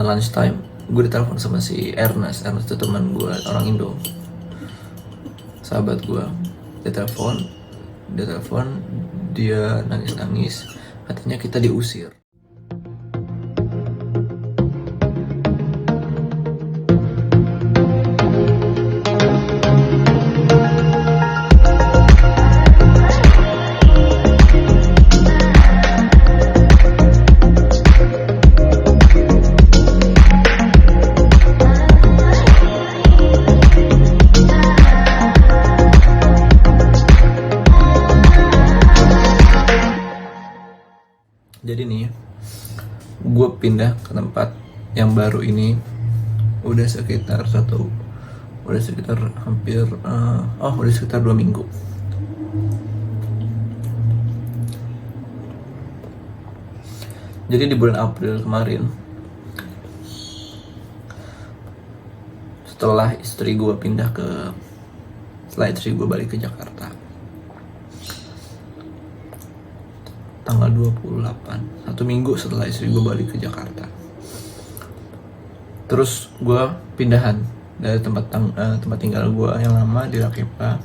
lunch time gue ditelepon sama si Ernest itu teman gue, orang Indo, sahabat gue. Dia telepon dia nangis katanya kita diusir. Jadi nih, gue pindah ke tempat yang baru ini udah sekitar hampir 2 minggu. Jadi di bulan April kemarin, setelah istri gue balik ke Jakarta tanggal 28, 1 minggu setelah istri gue balik ke Jakarta. Terus gue pindahan dari tempat tinggal gue yang lama di Rakepa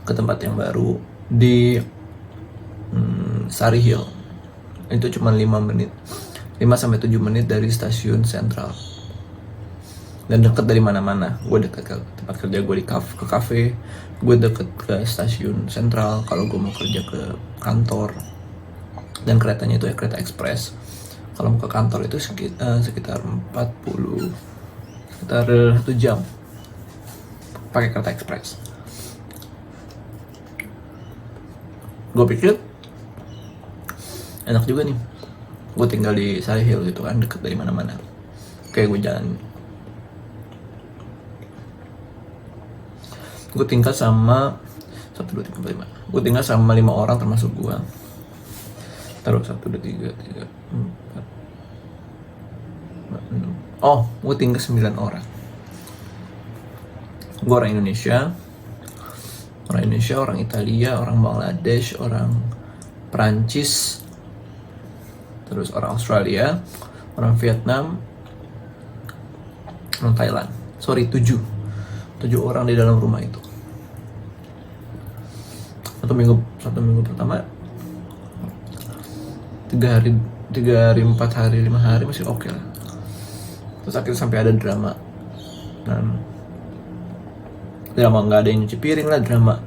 ke tempat yang baru di Sari Hill. Itu cuma 5 sampai 7 menit dari stasiun Sentral. Dan deket dari mana-mana. Gue deket ke tempat kerja gue ke kafe, gue deket ke stasiun Sentral kalau gue mau kerja ke kantor. Dan keretanya itu kereta ekspres. Kalau mau ke kantor itu sekitar 1 jam pakai kereta ekspres. Gue pikir enak juga nih, gue tinggal di Sari Hill gitu kan, deket dari mana-mana. Kayak gue jalan. Gue tinggal sama 1, 2, 3, 4, 5. Gue tinggal sama 5 orang termasuk gue. Taruh 1, 2, 3, 4, 5, 6. Oh, gue tinggal 9 orang. Gue orang Indonesia, orang Italia, orang Bangladesh, orang Perancis, terus orang Australia, orang Vietnam, orang Thailand. 7 orang di dalam rumah itu. Satu minggu pertama 3 hari, 4 hari, 5 hari masih oke lah. Terus akhirnya sampai ada drama. Dan drama nggak ada yang nyuci piring lah, drama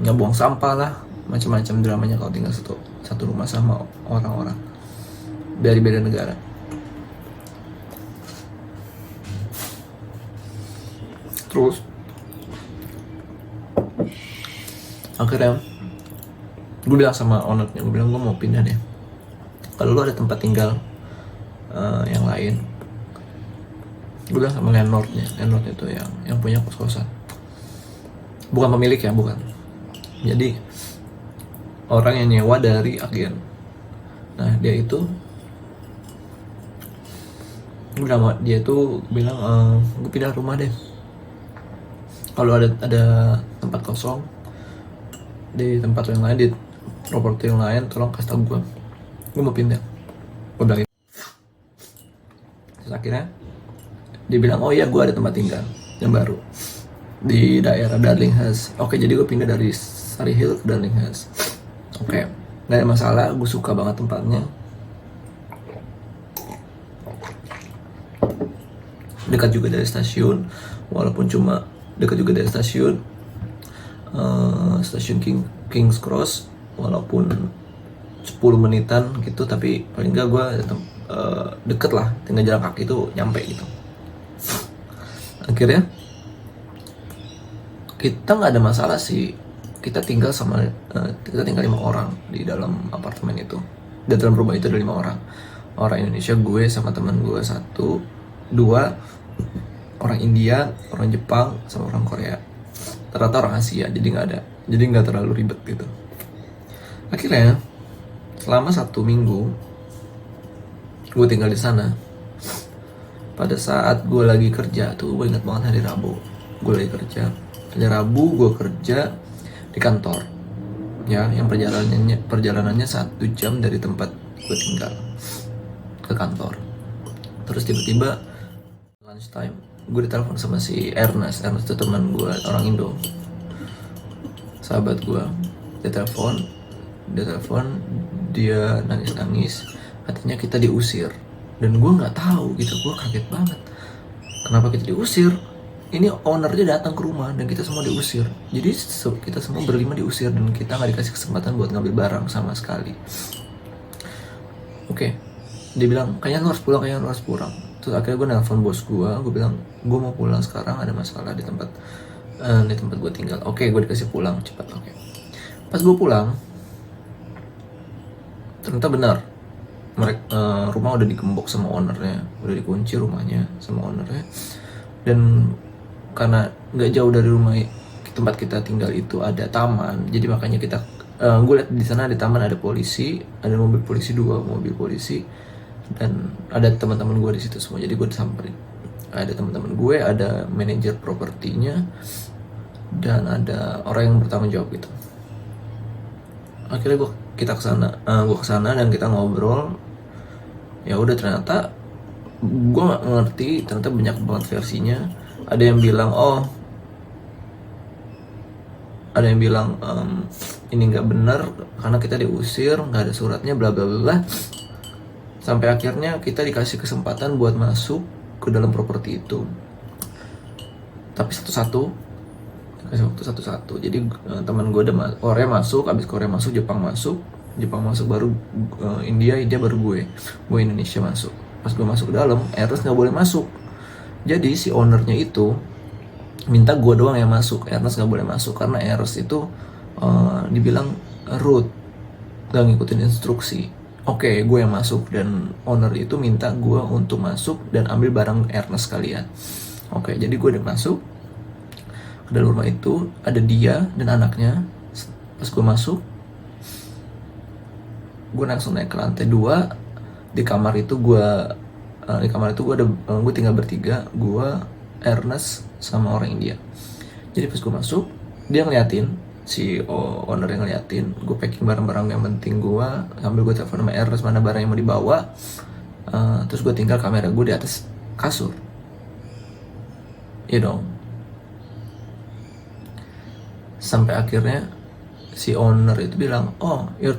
ngebuang sampah lah, macam-macam dramanya kalau tinggal satu rumah sama orang-orang dari beda negara. Terus akhirnya gue bilang sama ownernya, gue bilang gue mau pindah deh. Kalau lu ada tempat tinggal yang lain, gue bilang sama landlordnya itu yang punya kos-kosan, bukan pemilik ya, bukan. Jadi orang yang nyewa dari agen. Nah dia itu bilang gue pindah rumah deh. Kalau ada tempat kosong di tempat yang lain, di properti yang lain, tolong kasih tau gue mau pindah. Gue bilang gitu. Terus akhirnya dia bilang, oh iya gue ada tempat tinggal yang baru di daerah Darlinghurst. Oke, jadi gue pindah dari Sari Hill ke Darlinghurst. Oke, gak ada masalah, gue suka banget tempatnya. Dekat juga dari stasiun, walaupun cuma dekat juga dari stasiun King's Cross, walaupun 10 menitan gitu, tapi paling enggak gue deket lah, tinggal jalan kaki itu nyampe gitu. Akhirnya kita nggak ada masalah sih, kita tinggal 5 orang di dalam apartemen itu. Di dalam rumah itu ada 5 orang. Orang Indonesia, gue sama teman gue 1, 2 orang India, orang Jepang, sama orang Korea. Ternyata orang Asia, jadi nggak terlalu ribet gitu. Akhirnya selama 1 minggu gue tinggal di sana. Pada saat gue lagi kerja tuh, gue ingat banget hari Rabu, gue lagi kerja. Hari Rabu gue kerja di kantor, ya, yang perjalanannya 1 jam dari tempat gue tinggal. ke kantor. Terus tiba-tiba lunch time gue ditelepon sama si Ernest itu teman gue, orang Indo, sahabat gue. Dia nangis, katanya kita diusir. Dan gue nggak tahu gitu, gue kaget banget kenapa kita diusir. Ini ownernya datang ke rumah dan kita semua diusir. Jadi kita semua berlima diusir dan kita nggak dikasih kesempatan buat ngambil barang sama sekali. Oke, dia bilang kayaknya lu harus pulang. Terus akhirnya gue nelpon bos gue bilang gue mau pulang sekarang, ada masalah di tempat gue tinggal. Oke, gue dikasih pulang cepat. Oke, pas gue pulang ternyata benar rumah udah digembok sama ownernya, udah dikunci rumahnya sama ownernya. Dan karena nggak jauh dari rumah tempat kita tinggal itu ada taman, jadi makanya gue lihat di sana ada taman, ada polisi, ada mobil polisi, 2 mobil polisi, dan ada teman-teman gue di situ semua. Jadi gue disamperin, ada teman-teman gue, ada manajer propertinya, dan ada orang yang bertanggung jawab gitu. Akhirnya gue kesana dan kita ngobrol. Ya udah, ternyata gue nggak ngerti, ternyata banyak banget versinya. Ada yang bilang ini nggak benar karena kita diusir, nggak ada suratnya, bla bla bla. Sampai akhirnya kita dikasih kesempatan buat masuk ke dalam properti itu, tapi kasih waktu satu-satu. Jadi teman gue Korea masuk, abis Korea masuk Jepang masuk baru India baru gue Indonesia masuk. Pas gue masuk ke dalam, Ernest nggak boleh masuk. Jadi si ownernya itu minta gue doang yang masuk, Ernest nggak boleh masuk karena Ernest itu dibilang rude, nggak ngikutin instruksi. Oke, gue yang masuk dan owner itu minta gue untuk masuk dan ambil barang Ernest sekalian. Oke, jadi gue udah masuk ke dalam rumah itu, ada dia dan anaknya. Pas gue masuk, gue langsung naik ke lantai 2. Di kamar itu gue tinggal bertiga, gue, Ernest, sama orang India. Jadi pas gue masuk, dia ngeliatin, si owner yang ngeliatin gue packing barang-barang yang penting gue, sambil gue telepon sama Ernest mana barang yang mau dibawa. Terus gue tinggal kamera gue di atas kasur. Iya dong. Sampai akhirnya si owner itu bilang, your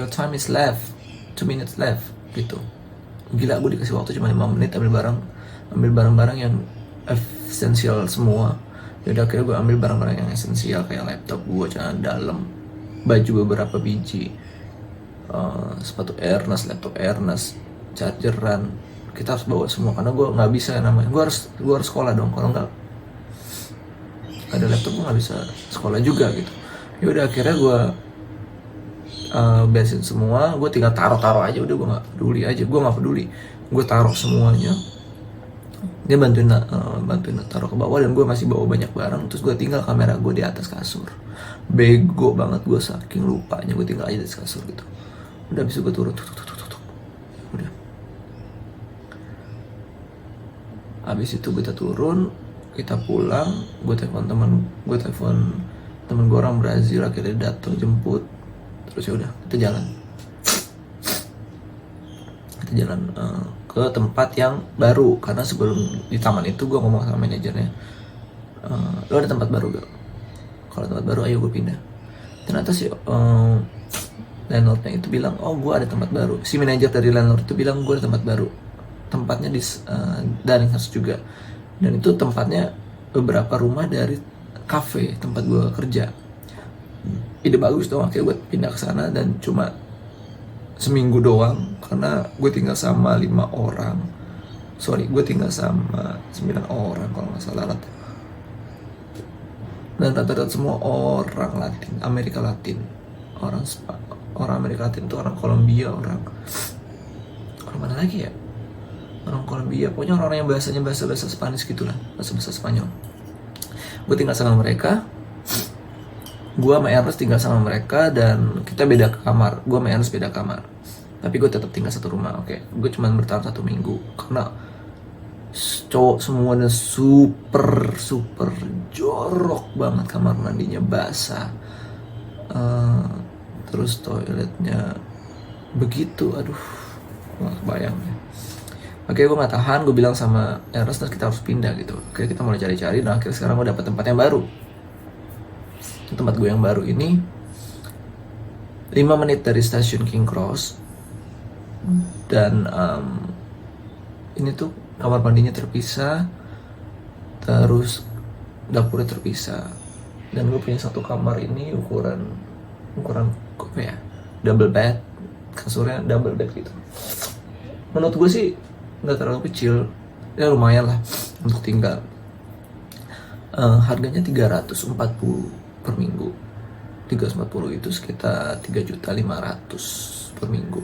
time is left, 2 minutes left gitu. Gila, gue dikasih waktu cuma 5 menit ambil barang-barang yang esensial semua. Yaudah, akhirnya gue ambil barang-barang yang esensial kayak laptop gue, celana dalam, baju beberapa biji, sepatu Ernest, laptop Ernest, chargeran. Kita harus bawa semua karena gue nggak bisa, namanya gue harus sekolah dong. Kalau nggak ada laptop gue nggak bisa sekolah juga gitu. Yaudah, akhirnya gue beresin semua. Gue tinggal taruh aja, udah gue nggak peduli, gue taruh semuanya. Dia bantuin taruh ke bawah dan gue masih bawa banyak barang. Terus gue tinggal kamera gue di atas kasur. Bego banget gue, saking lupanya gue tinggal aja di atas kasur gitu. Udah, abis itu gue turun, udah. Abis itu kita turun, kita pulang. Gue telepon temen gue orang Brazil, akhirnya datang jemput. Terus ya udah, kita jalan ke tempat yang baru. Karena sebelum di taman itu gue ngomong sama manajernya, lo ada tempat baru gak? Kalau tempat baru ayo gue pindah. Ternyata si landlordnya itu bilang, gue ada tempat baru. Si manajer dari landlord itu bilang gue ada tempat baru, tempatnya di Darlinghurst juga, dan itu tempatnya beberapa rumah dari cafe tempat gue kerja. Ide bagus dong, akhirnya gue pindah ke sana dan cuma seminggu doang karena gue tinggal sama 5 orang. Gue tinggal sama 9 orang kalau nggak salah. Dan rata-rata semua orang Latin, Amerika Latin. Orang Amerika Latin itu orang Kolombia, orang mana lagi ya? Orang Kolombia, pokoknya orang-orang yang bahasanya bahasa Spanish gitulah, bahasa Spanyol. Gue tinggal sama mereka. Gue sama Ernest tinggal sama mereka dan kita beda kamar. Gue sama Ernest beda kamar, tapi gue tetap tinggal satu rumah. Oke, gue cuma bertahan 1 minggu karena cowok semua dan super jorok banget. Kamar mandinya basah, terus toiletnya begitu, aduh gue gak kebayang ya. Oke, gue gak tahan, gue bilang sama Ernest kita harus pindah gitu. Oke, kita mulai cari-cari dan akhirnya sekarang gue dapet tempat yang baru. Tempat gue yang baru ini 5 menit dari stasiun King Cross. Dan ini tuh kamar mandinya terpisah, terus dapurnya terpisah. Dan gue punya satu kamar ini ukuran apa ya, double bed, kasurnya double bed gitu. Menurut gue sih nggak terlalu kecil, ya lumayan lah untuk tinggal. Harganya 340 per minggu. 340 itu sekitar 3.500.000 per minggu.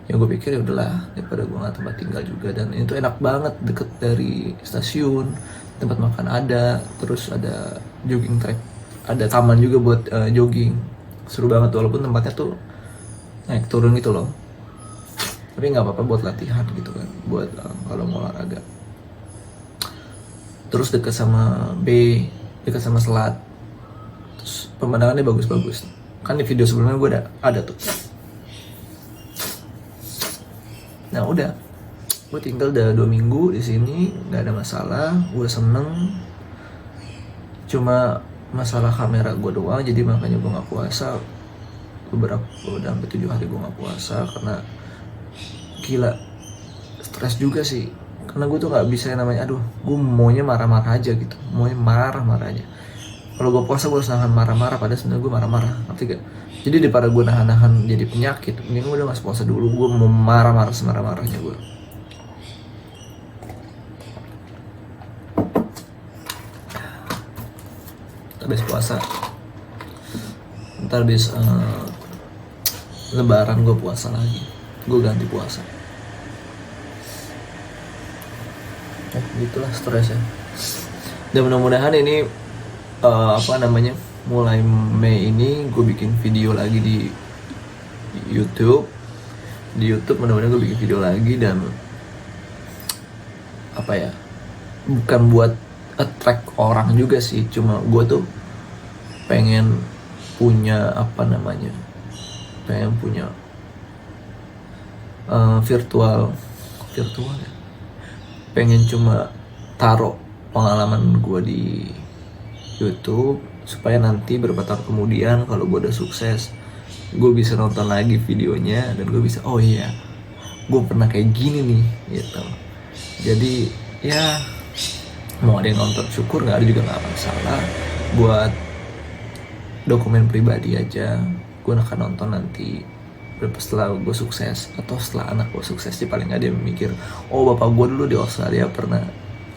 Ya gue pikir ya udahlah, daripada gue nggak tempat tinggal juga. Dan itu enak banget, deket dari stasiun, tempat makan ada, terus ada jogging track, ada taman juga buat jogging. Seru banget walaupun tempatnya tuh naik turun gitu loh, tapi nggak apa-apa buat latihan gitu kan, buat kalau mau olahraga. Terus dekat sama dekat sama selat, terus pemandangannya bagus-bagus. Kan di video sebelumnya gue ada tuh. Nah udah, gue tinggal udah 2 minggu di sini, nggak ada masalah, gue seneng. Cuma masalah kamera gue doang, jadi makanya gue nggak puasa beberapa, udah hampir 7 hari gue nggak puasa karena gila, stres juga sih. Karena gue tuh nggak bisa yang namanya, aduh, gue maunya marah-marah aja gitu, maunya marah-marah aja. Kalau gue puasa gue harus nahan marah-marah, padahal sebenarnya gue marah-marah, ngerti gak? Jadi daripada gue nahan-nahan jadi penyakit, mending gue udah nggak puasa dulu, gue mau marah-marah semarah-marahnya gue. Habis puasa, ntar habis lebaran gue puasa lagi, gue ganti puasa. Gitulah stresnya. Dan mudah-mudahan ini mulai Mei ini gue bikin video lagi di YouTube. Di YouTube mudah-mudahan gue bikin video lagi, dan apa ya, bukan buat attract orang juga sih, cuma gue tuh pengen punya virtual ya, pengen cuma taruh pengalaman gue di YouTube supaya nanti beberapa tahun kemudian kalau gue udah sukses, gue bisa nonton lagi videonya dan gue bisa, oh iya, gue pernah kayak gini nih gitu. Jadi ya mau ada yang nonton syukur, nggak ada juga nggak masalah. Buat dokumen pribadi aja, gue akan nonton nanti setelah gue sukses atau setelah anak gue sukses. Sih paling nggak dia mikir, oh bapak gue dulu di Australia pernah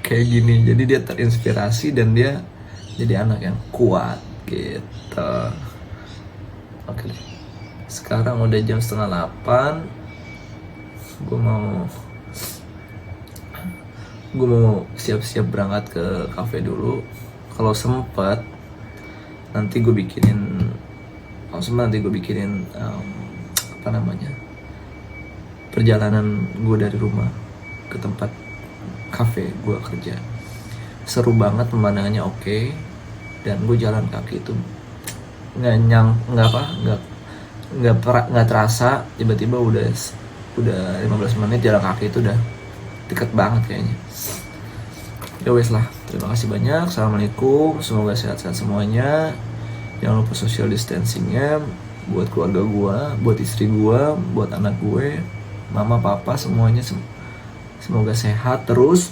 kayak gini, jadi dia terinspirasi dan dia jadi anak yang kuat gitu. Oke deh, sekarang udah jam 7:30, gue mau siap-siap berangkat ke kafe dulu. Kalau sempet nanti gue bikinin perjalanan gue dari rumah ke tempat kafe gue kerja. Seru banget, pemandangannya oke, dan gue jalan kaki itu nggak terasa, tiba-tiba udah 15 menit jalan kaki itu udah deket banget kayaknya. Ya wes lah, terima kasih banyak. Assalamualaikum, semoga sehat-sehat semuanya. Jangan lupa social distancingnya buat keluarga gue, buat istri gue, buat anak gue, mama, papa, semuanya semoga sehat terus,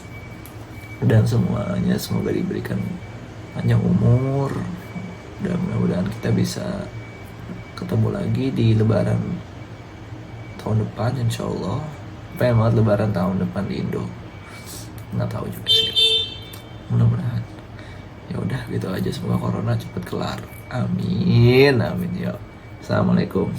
dan semuanya semoga diberikan panjang umur, dan mudah-mudahan kita bisa ketemu lagi di lebaran tahun depan insyaallah. Pengen banget lebaran tahun depan di Indo, nggak tahu juga sih, mudah-mudahan. Ya udah gitu aja, semoga corona cepet kelar, amin amin. Ya, assalamualaikum.